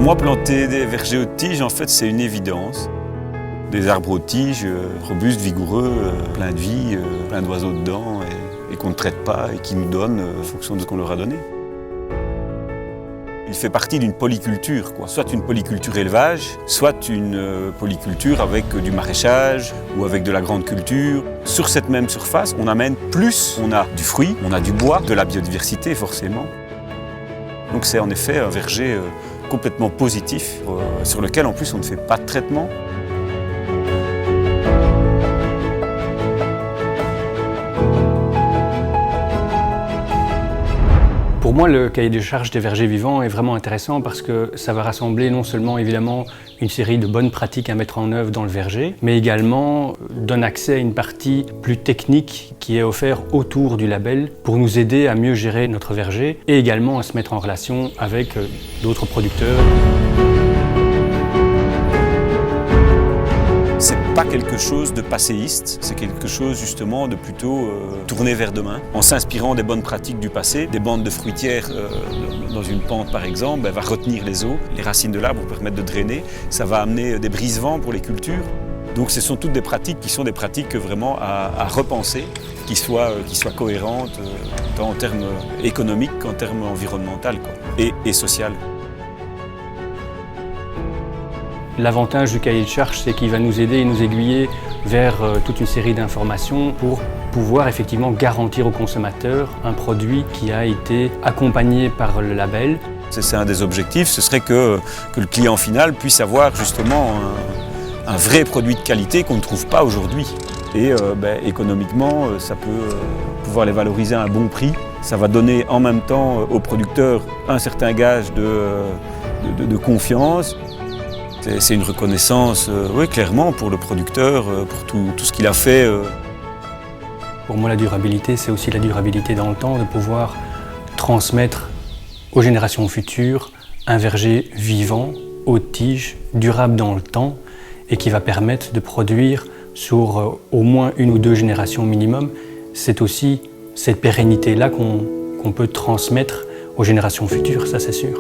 moi, planter des vergers aux tiges, en fait, c'est une évidence. Des arbres aux tiges, robustes, vigoureux, plein de vie, plein d'oiseaux dedans, et qu'on ne traite pas et qui nous donnent en fonction de ce qu'on leur a donné. Il fait partie d'une polyculture, quoi. Soit une polyculture élevage, soit une polyculture avec du maraîchage ou avec de la grande culture. Sur cette même surface, on amène plus. On a du fruit, on a du bois, de la biodiversité forcément. Donc c'est en effet un verger complètement positif, sur lequel en plus on ne fait pas de traitement. Pour moi, le cahier des charges des vergers vivants est vraiment intéressant parce que ça va rassembler non seulement évidemment une série de bonnes pratiques à mettre en œuvre dans le verger, mais également donne accès à une partie plus technique qui est offerte autour du label pour nous aider à mieux gérer notre verger et également à se mettre en relation avec d'autres producteurs. C'est pas quelque chose de passéiste, c'est quelque chose justement de plutôt tourné vers demain. En s'inspirant des bonnes pratiques du passé, des bandes de fruitières dans une pente par exemple, elle va retenir les eaux, les racines de l'arbre vont permettre de drainer, ça va amener des brise-vents pour les cultures. Donc ce sont toutes des pratiques qui sont des pratiques vraiment à repenser, qui soient cohérentes tant en termes économiques qu'en termes environnementaux et social. L'avantage du cahier de charges, c'est qu'il va nous aider et nous aiguiller vers toute une série d'informations pour pouvoir effectivement garantir au consommateur un produit qui a été accompagné par le label. C'est un des objectifs, ce serait que le client final puisse avoir justement un vrai produit de qualité qu'on ne trouve pas aujourd'hui. Et économiquement, ça peut pouvoir les valoriser à un bon prix. Ça va donner en même temps aux producteurs un certain gage de confiance. C'est une reconnaissance, oui, clairement, pour le producteur, pour tout ce qu'il a fait. Pour moi, la durabilité, c'est aussi la durabilité dans le temps, de pouvoir transmettre aux générations futures un verger vivant, aux tiges, durable dans le temps, et qui va permettre de produire sur au moins 1 ou 2 générations minimum. C'est aussi cette pérennité-là qu'on peut transmettre aux générations futures, ça c'est sûr.